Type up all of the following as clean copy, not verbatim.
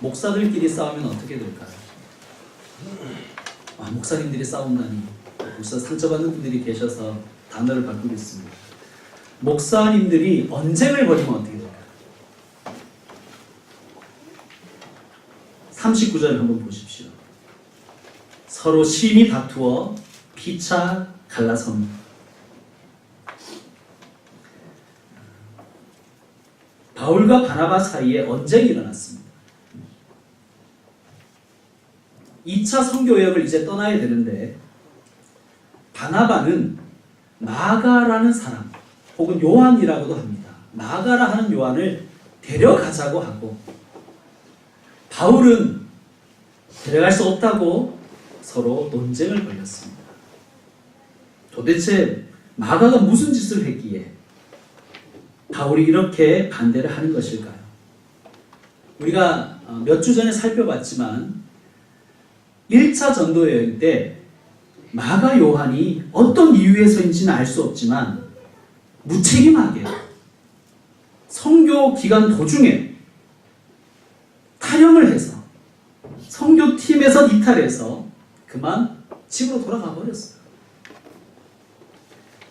목사들끼리 싸우면 어떻게 될까요? 목사님들이 싸운다니. 벌써 상처받는 분들이 계셔서 단어를 바꾸겠습니다. 목사님들이 언쟁을 벌이면 어떻게 될까요? 39절 한번 보십시오. 서로 심히 다투어 피차 갈라섭니다. 바울과 바나바 사이에 언쟁이 일어났습니다. 2차 선교여행을 이제 떠나야 되는데 바나바는 마가라는 사람 혹은 요한이라고도 합니다. 마가라 하는 요한을 데려가자고 하고 바울은 데려갈 수 없다고 서로 논쟁을 벌였습니다. 도대체 마가가 무슨 짓을 했기에 바울이 이렇게 반대를 하는 것일까요? 우리가 몇 주 전에 살펴봤지만 1차 전도 여행 때 마가 요한이 어떤 이유에서인지는 알 수 없지만 무책임하게 선교 기간 도중에 탈영을 해서 선교팀에서 이탈해서 그만 집으로 돌아가 버렸어요.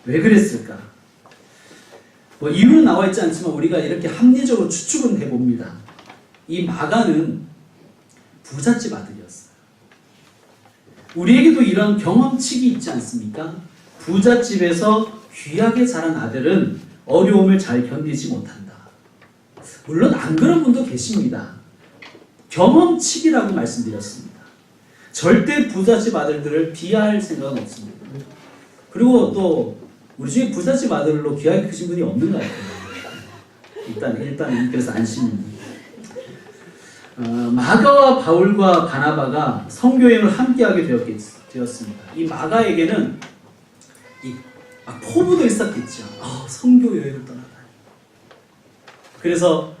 왜 그랬을까? 이유는 나와 있지 않지만 우리가 이렇게 합리적으로 추측은 해봅니다. 이 마가는 부잣집 아들이었어요. 우리에게도 이런 경험칙이 있지 않습니까? 부잣집에서 귀하게 자란 아들은 어려움을 잘 견디지 못한다. 물론 안 그런 분도 계십니다. 경험칙이라고 말씀드렸습니다. 절대 부잣집 아들들을 비하할 생각은 없습니다. 그리고 또 우리 중에 부잣집 아들로 귀하게 크신 분이 없는 것 같아요. 일단 그래서 안심입니다. 마가와 바울과 바나바가 선교여행을 함께하게 되었습니다. 이 마가에게는 포부도 있었겠죠. 선교여행을 떠나다니. 그래서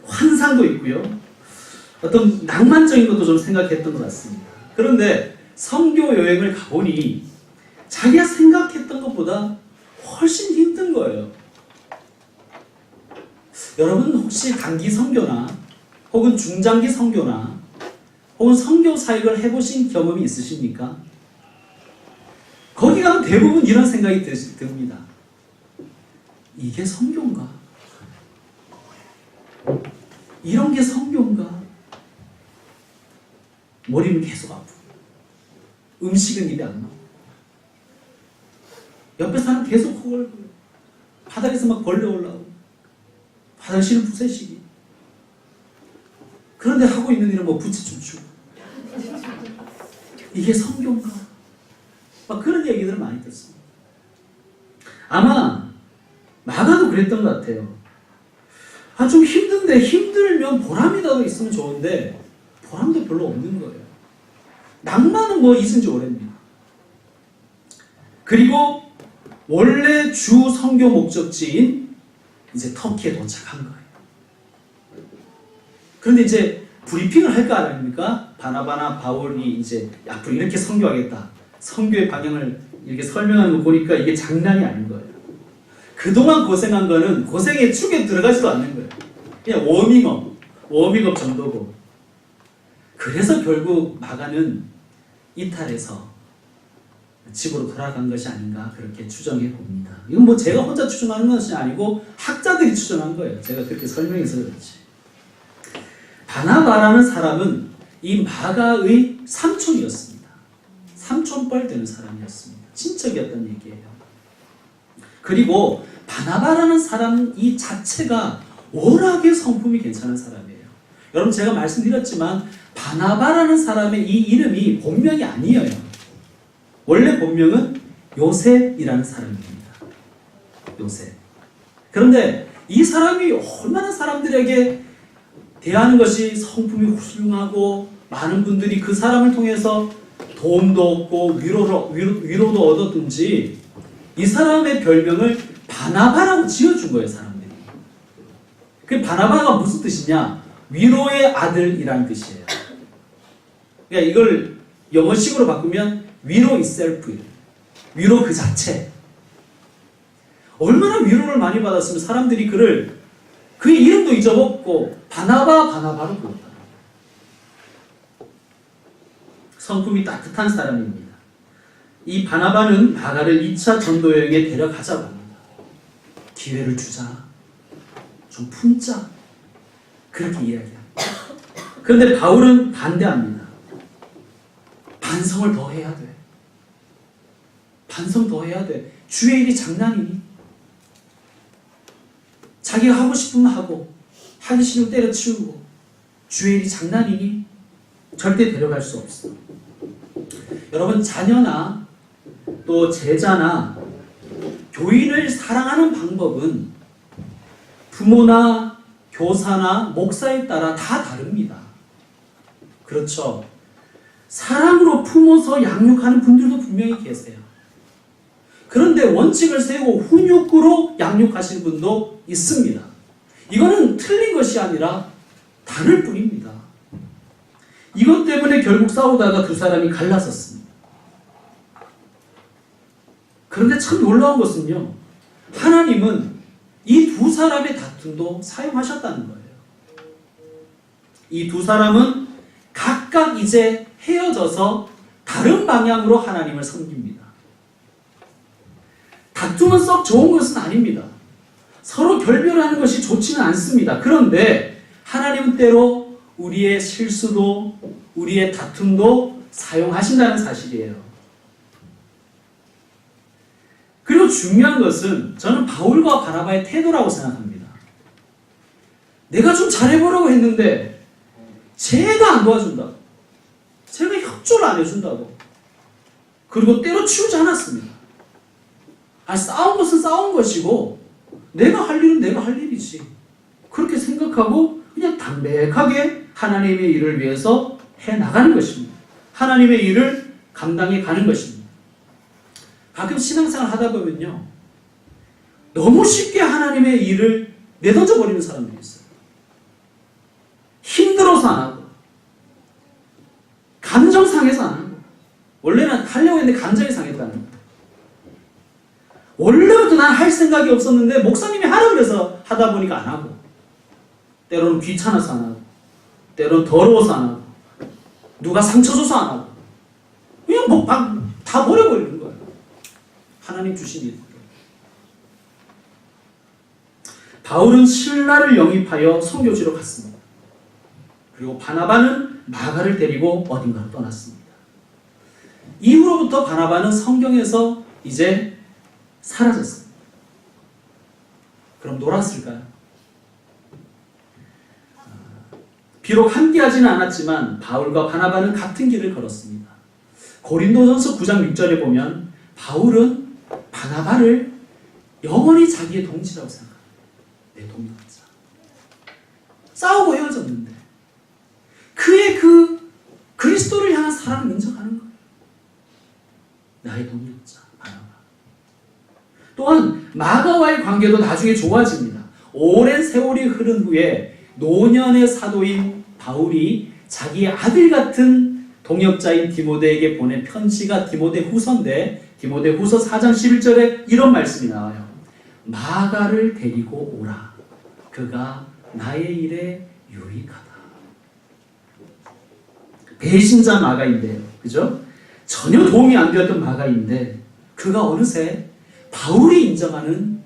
환상도 있고요. 어떤 낭만적인 것도 좀 생각했던 것 같습니다. 그런데 선교여행을 가보니 자기가 생각했던 것보다 훨씬 힘든 거예요. 여러분 혹시 단기 선교나 혹은 중장기 선교나 혹은 선교 사역을 해보신 경험이 있으십니까? 거기 가면 대부분 이런 생각이 듭니다. 이게 선교인가? 이런 게 선교인가? 머리는 계속 아프고 음식은 입에 안 나오고 옆에 사람 계속 호걸거려. 바닥에서 막 벌레 올라오고 화장실은 부세시기. 그런데 하고 있는 일은 부채 춤추고. 이게 선교인가? 막 그런 얘기들을 많이 듣습니다. 아마 마가도 그랬던 것 같아요. 좀 힘든데 힘들면 보람이라도 있으면 좋은데 보람도 별로 없는 거예요. 낭만은 잊은 지 오래입니다. 그리고 원래 주 선교 목적지인 이제 터키에 도착한 거예요. 그런데 이제 브리핑을 할 거 아닙니까? 바나바나 바울이 이제 앞으로 이렇게 선교하겠다. 선교의 방향을 이렇게 설명하는 거 보니까 이게 장난이 아닌 거예요. 그동안 고생한 거는 고생의 축에 들어가지도 않는 거예요. 그냥 워밍업 정도고. 그래서 결국 마가는 이탈해서 집으로 돌아간 것이 아닌가 그렇게 추정해 봅니다. 이건 제가 혼자 추정하는 것이 아니고 학자들이 추정한 거예요. 제가 그렇게 설명해서 그렇지. 바나바라는 사람은 이 마가의 삼촌이었습니다. 삼촌뻘 되는 사람이었습니다. 친척이었다는 얘기예요. 그리고 바나바라는 사람 이 자체가 워낙에 성품이 괜찮은 사람이에요. 여러분 제가 말씀드렸지만 바나바라는 사람의 이 이름이 본명이 아니에요. 원래 본명은 요셉이라는 사람입니다. 요셉. 그런데 이 사람이 얼마나 사람들에게 대하는 것이 성품이 훌륭하고 많은 분들이 그 사람을 통해서 도움도 얻고 위로도 얻었든지 이 사람의 별명을 바나바라고 지어준 거예요, 사람들이. 그 바나바가 무슨 뜻이냐? 위로의 아들이라는 뜻이에요. 그러니까 이걸 영어식으로 바꾸면 위로 itself, 위로 그 자체. 얼마나 위로를 많이 받았으면 사람들이 그의 이름도 잊어먹고 바나바로 불렀다. 성품이 따뜻한 사람입니다. 이 바나바는 마가를 2차 전도 여행에 데려가자고 합니다. 기회를 주자. 좀 품자. 그렇게 이야기합니다. 그런데 바울은 반대합니다. 반성을 더 해야 돼. 반성 더 해야 돼. 주의 일이 장난이니? 자기가 하고 싶으면 하고 하기 싫으면 때려치우고 주의 일이 장난이니? 절대 데려갈 수 없어. 여러분, 자녀나 또 제자나 교인을 사랑하는 방법은 부모나 교사나 목사에 따라 다 다릅니다. 그렇죠? 사랑으로 품어서 양육하는 분들도 분명히 계세요. 그런데 원칙을 세우고 훈육으로 양육하시는 분도 있습니다. 이거는 틀린 것이 아니라 다를 뿐입니다. 이것 때문에 결국 싸우다가 두 사람이 갈라섰습니다. 그런데 참 놀라운 것은요, 하나님은 이 두 사람의 다툼도 사용하셨다는 거예요. 이 두 사람은 각각 이제 헤어져서 다른 방향으로 하나님을 섬깁니다. 다툼은 썩 좋은 것은 아닙니다. 서로 결별하는 것이 좋지는 않습니다. 그런데 하나님은 때로 우리의 실수도 우리의 다툼도 사용하신다는 사실이에요. 그리고 중요한 것은 저는 바울과 바나바의 태도라고 생각합니다. 내가 좀 잘해보라고 했는데 쟤가 안 도와준다. 쟤가 협조를 안 해준다고. 그리고 때려치우지 않았습니다. 싸운 것은 싸운 것이고 내가 할 일은 내가 할 일이지. 그렇게 생각하고 그냥 담백하게 하나님의 일을 위해서 해나가는 것입니다. 하나님의 일을 감당해 가는 것입니다. 가끔 신앙생활 하다 보면요, 너무 쉽게 하나님의 일을 내던져 버리는 사람들이 있어요. 힘들어서 안 하고 감정 상해서 안 하고. 원래는 하려고 했는데 감정이 상했다는 거예요. 원래부터 난 할 생각이 없었는데 목사님이 하라고 해서 하다 보니까 안 하고, 때로는 귀찮아서 안 하고, 때로는 더러워서 안 하고, 누가 상처 줘서 안 하고, 그냥 다 버려버리는 거예요. 하나님 주신 일. 바울은 신라를 영입하여 선교지로 갔습니다. 그리고 바나바는 마가를 데리고 어딘가로 떠났습니다. 이후로부터 바나바는 성경에서 이제 사라졌습니다. 그럼 놀았을까요? 비록 함께하지는 않았지만 바울과 바나바는 같은 길을 걸었습니다. 고린도전서 9장 6절에 보면 바울은 바나바를 영원히 자기의 동지라고 생각합니다. 내 동역자. 싸우고 헤어졌는데 그의 그 그리스도를 향한 사랑을 인정하는 거예요. 나의 동역자 바나바. 또한 마가와의 관계도 나중에 좋아집니다. 오랜 세월이 흐른 후에 노년의 사도인 바울이 자기의 아들 같은 동역자인 디모데에게 보낸 편지가 디모데후서인데, 디모데후서 4장 11절에 이런 말씀이 나와요. 마가를 데리고 오라. 그가 나의 일에 유익하다. 배신자 마가인데요. 그죠? 전혀 도움이 안 되었던 마가인데 그가 어느새 바울이 인정하는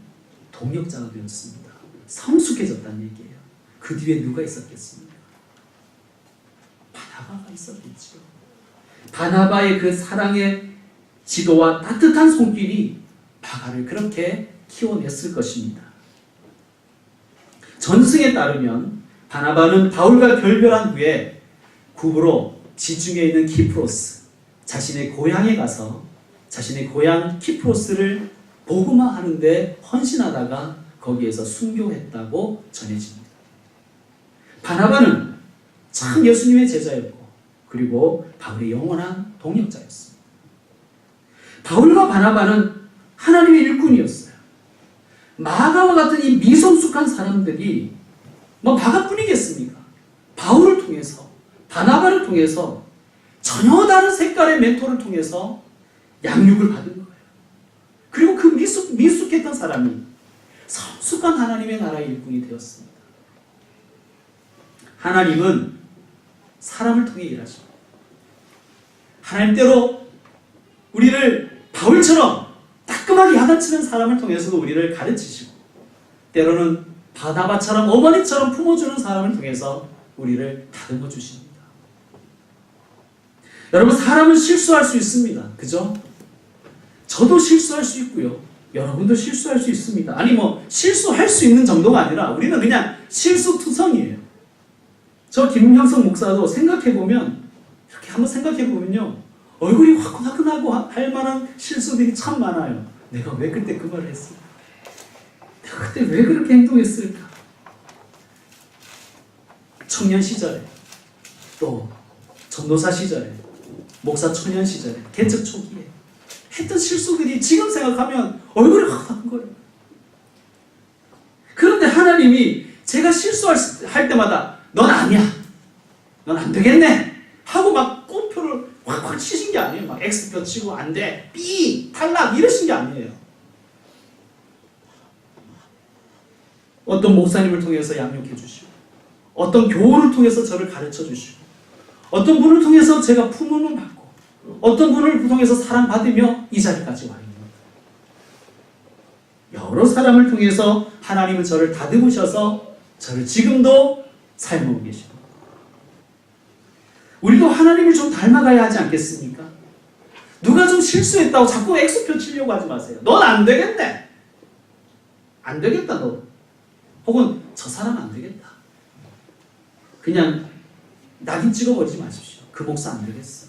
동역자가 되었습니다. 성숙해졌다는 얘기예요. 그 뒤에 누가 있었겠습니까? 바나바가 있었겠죠. 바나바의 그 사랑의 지도와 따뜻한 손길이 마가를 그렇게 키워냈을 것입니다. 전승에 따르면 바나바는 바울과 결별한 후에 구브로 지중해에 있는 키프로스, 자신의 고향에 가서 자신의 고향 키프로스를 복음화하는데 헌신하다가 거기에서 순교했다고 전해집니다. 바나바는 참 예수님의 제자였고 그리고 바울의 영원한 동역자였습니다. 바울과 바나바는 하나님의 일꾼이었어요. 마가와 같은 이 미성숙한 사람들이 마가뿐이겠습니까? 바울을 통해서, 바나바를 통해서 전혀 다른 색깔의 멘토를 통해서 양육을 받은 거예요. 그리고 그 미숙했던 사람이 성숙한 하나님의 나라의 일꾼이 되었습니다. 하나님은 사람을 통해 일하십니다. 하나님대로 우리를 바울처럼 따끔하게 야단치는 사람을 통해서도 우리를 가르치시고, 때로는 바나바처럼 어머니처럼 품어주는 사람을 통해서 우리를 다듬어 주십니다. 여러분, 사람은 실수할 수 있습니다. 그죠? 저도 실수할 수 있고요. 여러분도 실수할 수 있습니다. 아니 실수할 수 있는 정도가 아니라 우리는 그냥 실수투성이에요. 저 김형석 목사도 생각해보면, 이렇게 한번 생각해보면요, 얼굴이 화끈화끈하고 할 만한 실수들이 참 많아요. 내가 왜 그때 그 말을 했을까? 내가 그때 왜 그렇게 행동했을까? 청년 시절에, 또 전도사 시절에, 목사 초년 시절에, 개척 초기에 했던 실수들이 지금 생각하면 얼굴이 화끈한 거예요. 그런데 하나님이 제가 실수할 때마다 넌 아니야, 넌 안 되겠네 하고 막 꼬표를 확확 치신 게 아니에요. 막 X표 치고 안 돼, B, 탈락 이러신 게 아니에요. 어떤 목사님을 통해서 양육해 주시고, 어떤 교훈을 통해서 저를 가르쳐 주시고, 어떤 분을 통해서 제가 품음을 받고, 어떤 분을 통해서 사랑받으며 이 자리까지 와 있는 거예요. 여러 사람을 통해서 하나님은 저를 다듬으셔서 저를 지금도 사용하고 계십니다. 우리도 하나님을 좀 닮아가야 하지 않겠습니까? 누가 좀 실수했다고 자꾸 X표 치려고 하지 마세요. 넌 안 되겠네. 안 되겠다 너. 혹은 저 사람 안 되겠다. 그냥 낙인 찍어버리지 마십시오. 그 목사 안 되겠어.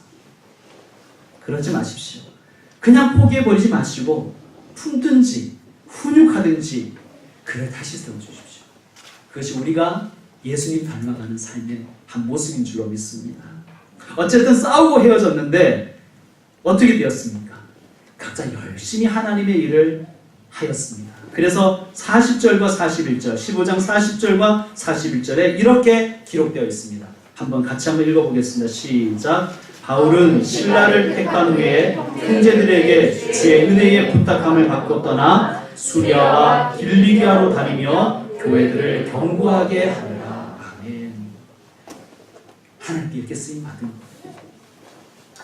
그러지 마십시오. 그냥 포기해버리지 마시고 품든지 훈육하든지 그를 다시 세워주십시오. 그것이 우리가 예수님 닮아가는 삶의 한 모습인 줄로 믿습니다. 어쨌든 싸우고 헤어졌는데 어떻게 되었습니까? 각자 열심히 하나님의 일을 하였습니다. 그래서 40절과 41절, 15장 40절과 41절에 이렇게 기록되어 있습니다. 같이 한번 읽어보겠습니다. 시작. 바울은 신라를 택한 후에 형제들에게 주의 은혜에 부탁함을 받고 떠나 수리아와 길리기아로 다니며 교회들을 견고하게 하느라. 아멘. 하나님께 이렇게 쓰임 받은 거예요.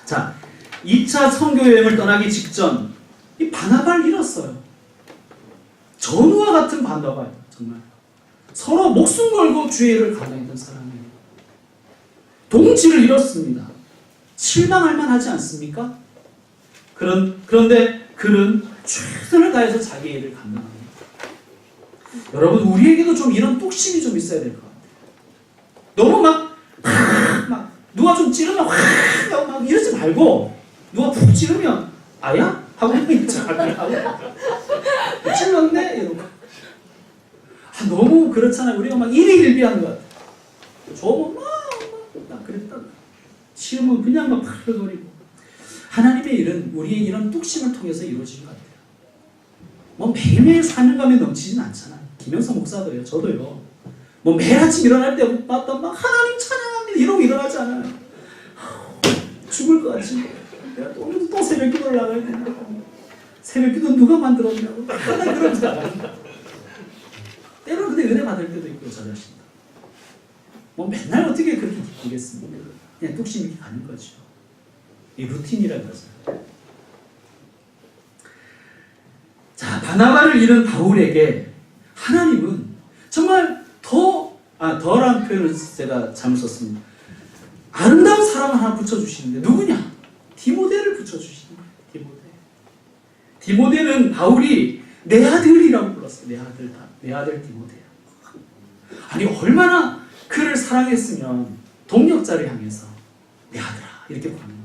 자, 2차 선교여행을 떠나기 직전 이 바나바를 잃었어요. 전우와 같은 바나바예요. 정말 서로 목숨 걸고 주의 일을 감당했던 사람이에요. 동지를 잃었습니다. 실망할 만하지 않습니까? 그런데 그는 최선을 다해서 자기 일을 감당합니다. 여러분, 우리에게도 좀 이런 뚝심이 좀 있어야 될 것 같아요. 너무 막 누가 좀 찌르면 막 이러지 말고, 누가 푹 찌르면 아야? 하고 하고 찔렀네? 이러고. 너무 그렇잖아요. 우리가 막 일희일비하는 것 같아요. 저거 막 그랬다. 치우면 그냥 막 팔려거리고. 하나님의 일은 우리의 이런 뚝심을 통해서 이루어지는 것 같아요. 매일매일 사명감에 넘치진 않잖아요. 김영석 목사도요, 저도요. 매일 아침 일어날 때마다 막 하나님 찬양합니다 이러고 일어나지 않아요. 죽을 것 같지. 내가 오늘도 또 새벽 기도를 나가야 된다. 새벽 기도 누가 만들었냐고. 맨날 그러지 않아요. 때로는 근데 은혜 받을 때도 있고, 저 자신도. 맨날 어떻게 그렇게 기쁘겠습니까? 그냥 뚝심 있게 가는 거죠. 이 루틴이라는 거죠. 자, 바나바를 잃은 바울에게 하나님은 정말 더라는 표현을 제가 잘못 썼습니다. 아름다운 사람 하나 붙여주시는데 누구냐? 디모데를 붙여주시는 거예요. 디모데는 바울이 내 아들이라고 불렀어요. 내 아들 디모데야. 아니, 얼마나 그를 사랑했으면 동역자를 향해서 내 아들아 이렇게 부르는 거예요.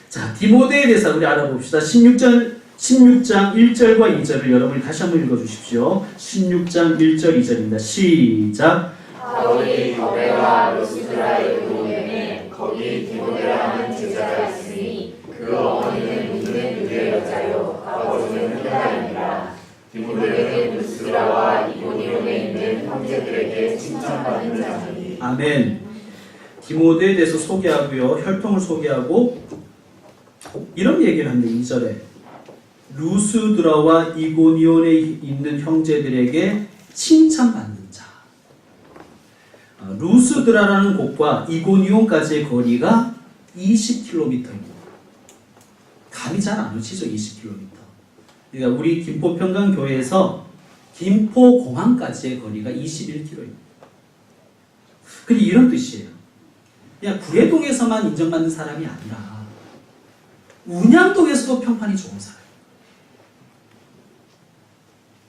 자, 디모데에 대해서 우리 알아봅시다. 16장 1절과 2절을 여러분이 다시 한번 읽어주십시오. 16장 1절 2절입니다. 시작. 바울이 더베와 루스드라에 들어오매 거기 디모데라는 제자가 있으니 그 어머니는 믿는 유대 여자요 아버지는 헬라인이라. 디모데는 루스드라와 이고니온에 있는 형제들에게 칭찬받는 자니. 아멘. 디모데에 대해서 소개하고요, 혈통을 소개하고 이런 얘기를 합니다. 2절에 루스드라와 이고니온에 있는 형제들에게 칭찬받는 자. 루스드라라는 곳과 이고니온까지의 거리가 20km입니다. 감이 잘 안 오시죠? 20km. 그러니까 우리 김포 평강교회에서 김포공항까지의 거리가 21km입니다. 그게 이런 뜻이에요. 그냥 구례동에서만 인정받는 사람이 아니라 운양동에서도 평판이 좋은 사람.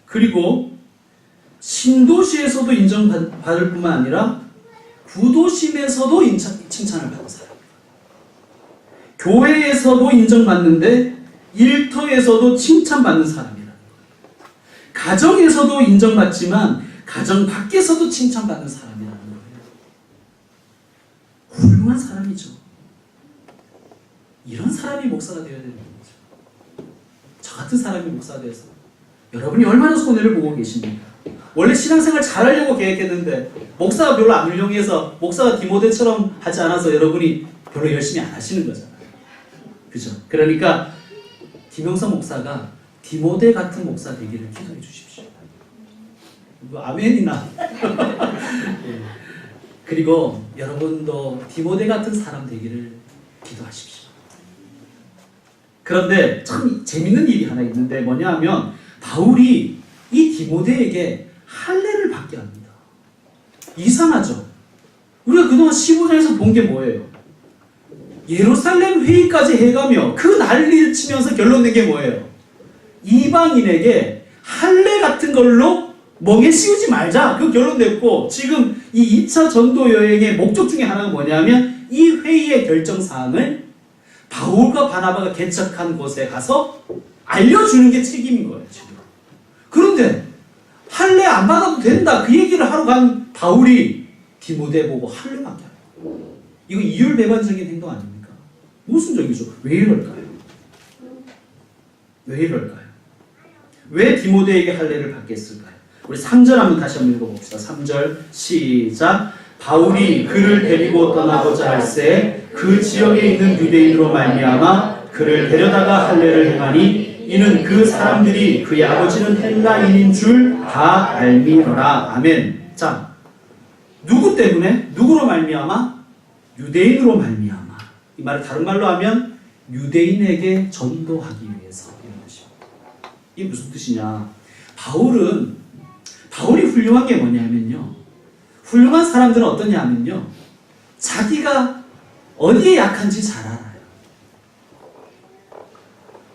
그리고 신도시에서도 인정받을 뿐만 아니라 구도심에서도 칭찬을 받은 사람. 교회에서도 인정받는데 일터에서도 칭찬받는 사람이라는 거예요. 가정에서도 인정받지만 가정 밖에서도 칭찬받는 사람이라는 거예요. 훌륭한 사람이죠. 이런 사람이 목사가 되어야 되는 거죠. 저 같은 사람이 목사가 되어서 여러분이 얼마나 손해를 보고 계십니까? 원래 신앙생활 잘하려고 계획했는데 목사가 별로 안 훌륭해서 목사가 디모데처럼 하지 않아서 여러분이 별로 열심히 안 하시는 거잖아요. 그죠? 그러니까 김영선 목사가 디모데 같은 목사 되기를 기도해 주십시오. 아멘이나. 예. 그리고 여러분도 디모데 같은 사람 되기를 기도하십시오. 그런데 참 재밌는 일이 하나 있는데 뭐냐 하면 바울이 이 디모데에게 할례를 받게 합니다. 이상하죠? 우리가 그동안 15장에서 본 게 뭐예요? 예루살렘 회의까지 해가며 그 난리를 치면서 결론 낸 게 뭐예요? 이방인에게 할례 같은 걸로 멍에 씌우지 말자. 그 결론 냈고 지금 이 2차 전도 여행의 목적 중에 하나가 뭐냐면 이 회의의 결정사항을 바울과 바나바가 개척한 곳에 가서 알려주는 게 책임인 거예요. 지금. 그런데 할례 안 받아도 된다. 그 얘기를 하러 간 바울이 디모데 보고 할례 받게 합니다. 이거 이율배반적인 행동 아닙니까? 모순적이죠. 왜 이럴까요? 왜 이럴까요? 왜 디모데에게 할례를 받겠을까요? 우리 3절 한번 다시 한번 읽어봅시다. 3절 시작. 바울이 그를 데리고 떠나고자 할새 그 지역에 있는 유대인으로 말미암아 그를 데려다가 할례를 행하니 이는 그 사람들이 그의 아버지는 헬라인인 줄 다 알미노라. 아멘. 자, 누구 때문에? 누구로 말미암아? 유대인으로 말미암아. 이 말을 다른 말로 하면 유대인에게 전도하기 위해서 이런 뜻입니다. 이게 무슨 뜻이냐? 바울이 훌륭한 게 뭐냐면요. 훌륭한 사람들은 어떠냐 하면요. 자기가 어디에 약한지 잘 알아요.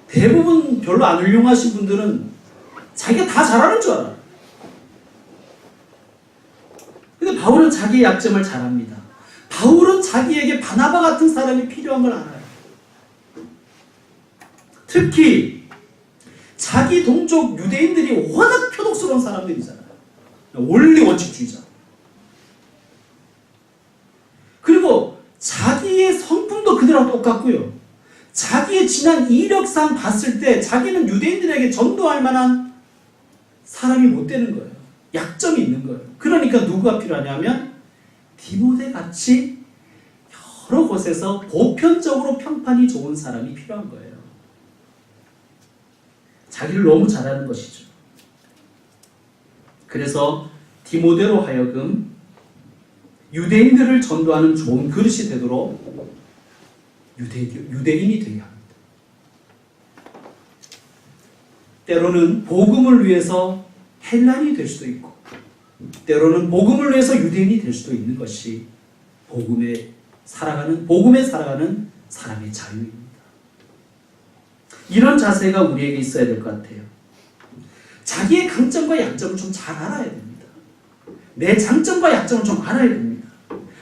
대부분 별로 안 훌륭하신 분들은 자기가 다 잘하는 줄 알아요. 근데 바울은 자기의 약점을 잘 압니다. 바울은 자기에게 바나바 같은 사람이 필요한 걸 알아요. 특히 자기 동족 유대인들이 워낙 표독스러운 사람들이잖아요. 원리 원칙주의자. 그리고 자기의 성품도 그들하고 똑같고요. 자기의 지난 이력상 봤을 때 자기는 유대인들에게 전도할 만한 사람이 못 되는 거예요. 약점이 있는 거예요. 그러니까 누구가 필요하냐면 디모데 같이 여러 곳에서 보편적으로 평판이 좋은 사람이 필요한 거예요. 자기를 너무 잘하는 것이죠. 그래서 디모데로 하여금 유대인들을 전도하는 좋은 그릇이 되도록 유대인이 되어야 합니다. 때로는 복음을 위해서 헬란이 될 수도 있고 때로는 복음을 위해서 유대인이 될 수도 있는 것이 복음에 살아가는 사람의 자유입니다. 이런 자세가 우리에게 있어야 될 것 같아요. 자기의 강점과 약점을 좀 잘 알아야 됩니다. 내 장점과 약점을 좀 알아야 됩니다.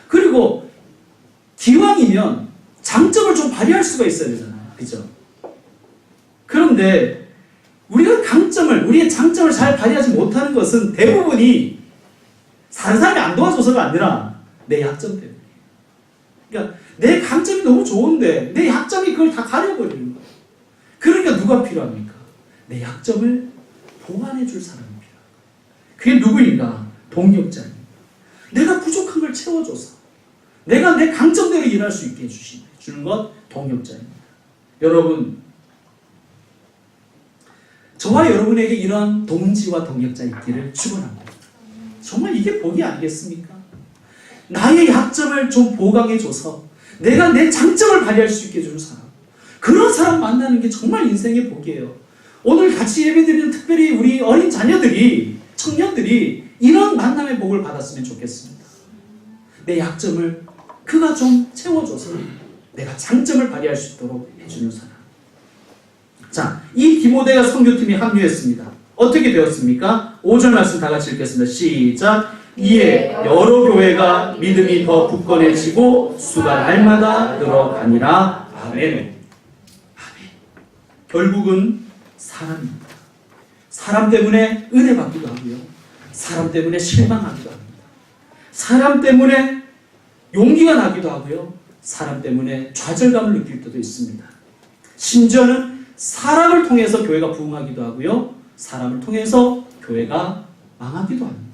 그리고 기왕이면 장점을 좀 발휘할 수가 있어야 되잖아요. 그죠? 그런데 우리의 장점을 잘 발휘하지 못하는 것은 대부분이 다른 사람이 안 도와줘서가 아니라 내 약점 때문에. 그러니까 내 강점이 너무 좋은데 내 약점이 그걸 다 가려버리는 거예요. 그러니까 누가 필요합니까? 내 약점을 보완해 줄 사람이 필요해요. 그게 누구인가? 동력자입니다. 내가 부족한 걸 채워줘서 내가 내 강점대로 일할 수 있게 해주는 것 동력자입니다. 여러분, 저와 여러분에게 이런 동지와 동력자 있기를 축원합니다. 정말 이게 복이 아니겠습니까? 나의 약점을 좀 보강해줘서 내가 내 장점을 발휘할 수 있게 해주는 사람. 그런 사람 만나는 게 정말 인생의 복이에요. 오늘 같이 예배드리는 특별히 우리 어린 자녀들이, 청년들이 이런 만남의 복을 받았으면 좋겠습니다. 내 약점을 그가 좀 채워줘서 내가 장점을 발휘할 수 있도록 해주는 사람. 자, 이 디모데가 선교팀에 합류했습니다. 어떻게 되었습니까? 5절 말씀 다 같이 읽겠습니다. 시작. 이에 여러 교회가 믿음이 더 굳건해지고 수가 날마다 늘어가니라. 아멘. 아멘. 결국은 사람입니다. 사람 때문에 은혜 받기도 하고요. 사람 때문에 실망하기도 합니다. 사람 때문에 용기가 나기도 하고요. 사람 때문에 좌절감을 느낄 때도 있습니다. 심지어는 사람을 통해서 교회가 부흥하기도 하고요. 사람을 통해서 교회가 망하기도 합니다.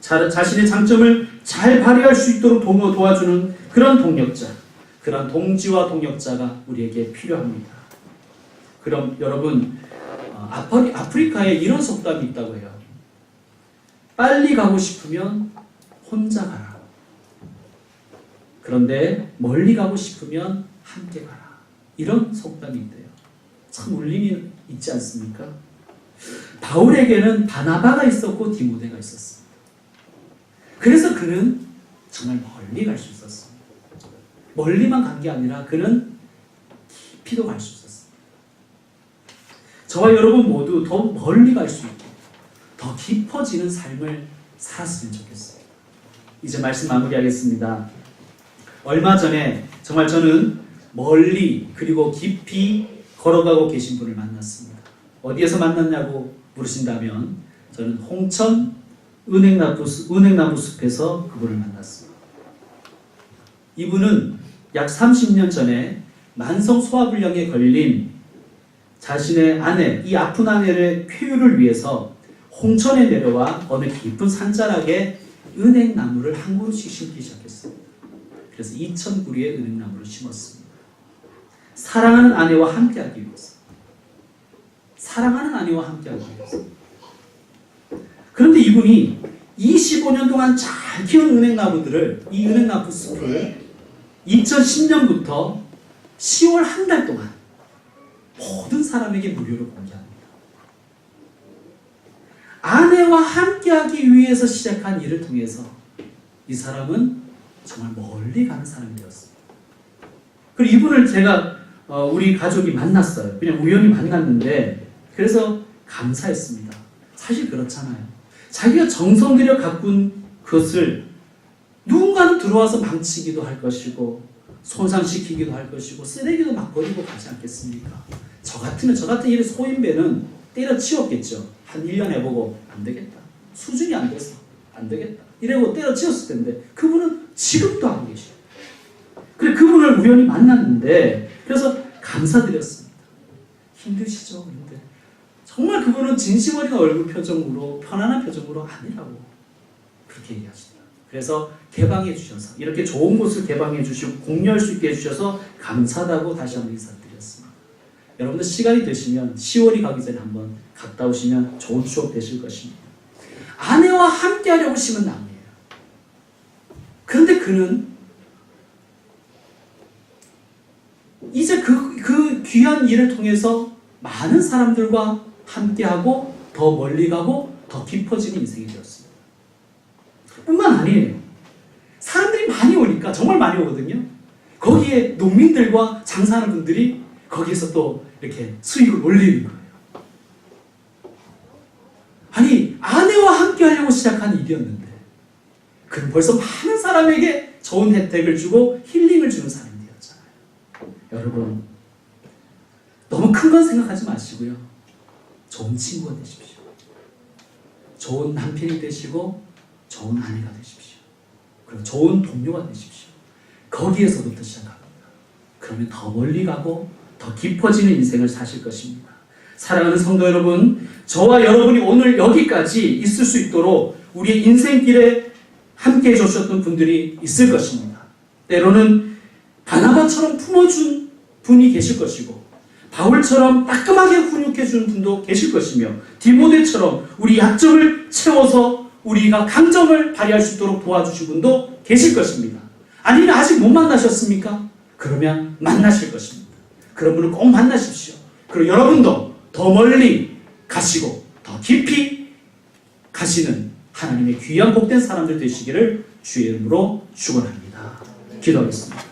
자신의 장점을 잘 발휘할 수 있도록 도와주는 그런 동력자, 그런 동지와 동력자가 우리에게 필요합니다. 그럼 여러분, 아프리카에 이런 속담이 있다고 해요. 빨리 가고 싶으면 혼자 가라. 그런데 멀리 가고 싶으면 함께 가라. 이런 속담이 있대요. 참 울림이 있지 않습니까? 바울에게는 바나바가 있었고 디모데가 있었습니다. 그래서 그는 정말 멀리 갈 수 있었습니다. 멀리만 간 게 아니라 그는 깊이도 갈 수 있었습니다. 저와 여러분 모두 더 멀리 갈 수 있고 더 깊어지는 삶을 살았으면 좋겠어요. 이제 말씀 마무리하겠습니다. 얼마 전에 정말 저는 멀리 그리고 깊이 걸어가고 계신 분을 만났습니다. 어디에서 만났냐고 물으신다면 저는 홍천 은행나무 숲에서 그분을 만났습니다. 이분은 약 30년 전에 만성 소화불량에 걸린 자신의 아내, 이 아픈 아내의 쾌유를 위해서 홍천에 내려와 어느 깊은 산자락에 은행나무를 한 그루씩 심기 시작했습니다. 그래서 2,000그루의 은행나무를 심었습니다. 사랑하는 아내와 함께하기 위해서. 사랑하는 아내와 함께하기 위해서. 그런데 이분이 25년 동안 잘 키운 은행나무들을, 이 은행나무 숲을 2010년부터 10월 한 달 동안 모든 사람에게 무료로 공개합니다. 아내와 함께하기 위해서 시작한 일을 통해서 이 사람은 정말 멀리 가는 사람이 되었습니다. 그리고 이분을 제가 우리 가족이 만났어요. 그냥 우연히 만났는데 그래서 감사했습니다. 사실 그렇잖아요. 자기가 정성 들여 가꾼 것을 누군가는 들어와서 망치기도 할 것이고 손상시키기도 할 것이고 쓰레기도 막 버리고 가지 않겠습니까? 저 같은 일의 소인배는 때려치웠겠죠. 한 1년 해보고 안 되겠다. 수준이 안 돼서 안 되겠다. 이러고 때려치웠을 텐데 그분은 지금도 하고 계셔요. 그래 그분을 우연히 만났는데 그래서 감사드렸습니다. 힘드시죠? 그런데 정말 그분은 진심 어린 얼굴 표정으로 편안한 표정으로 아니라고 그렇게 얘기하시더라고요. 그래서 개방해 주셔서 이렇게 좋은 곳을 개방해 주시고 공유할 수 있게 해주셔서 감사하다고 다시 한번 인사드렸습니다. 여러분들 시간이 되시면 10월이 가기 전에 한번 갔다 오시면 좋은 추억 되실 것입니다. 아내와 함께 하려고 심은 나무예요. 그런데 그는 이제 그 귀한 일을 통해서 많은 사람들과 함께하고 더 멀리 가고 더 깊어지는 인생이 되었습니다. 뿐만 아니에요. 사람들이 많이 오니까 정말 많이 오거든요. 거기에 농민들과 장사하는 분들이 거기에서 또 이렇게 수익을 올리는 거예요. 아니 아내와 함께 하려고 시작한 일이었는데 그는 벌써 많은 사람에게 좋은 혜택을 주고 힐링을 주는 사람이 되었잖아요. 여러분 너무 큰 건 생각하지 마시고요. 좋은 친구가 되십시오. 좋은 남편이 되시고 좋은 아내가 되십시오. 그리고 좋은 동료가 되십시오. 거기에서부터 시작합니다. 그러면 더 멀리 가고 더 깊어지는 인생을 사실 것입니다. 사랑하는 성도 여러분, 저와 여러분이 오늘 여기까지 있을 수 있도록 우리의 인생길에 함께 해주셨던 분들이 있을 것입니다. 때로는 바나바처럼 품어준 분이 계실 것이고 바울처럼 따끔하게 훈육해준 분도 계실 것이며 디모데처럼 우리 약점을 채워서 우리가 강점을 발휘할 수 있도록 도와주신 분도 계실 것입니다. 아니면 아직 못 만나셨습니까? 그러면 만나실 것입니다. 그런 분은 꼭 만나십시오. 그리고 여러분도 더 멀리 가시고 더 깊이 가시는 하나님의 귀한 복된 사람들 되시기를 주의 이름으로 축원합니다. 기도하겠습니다.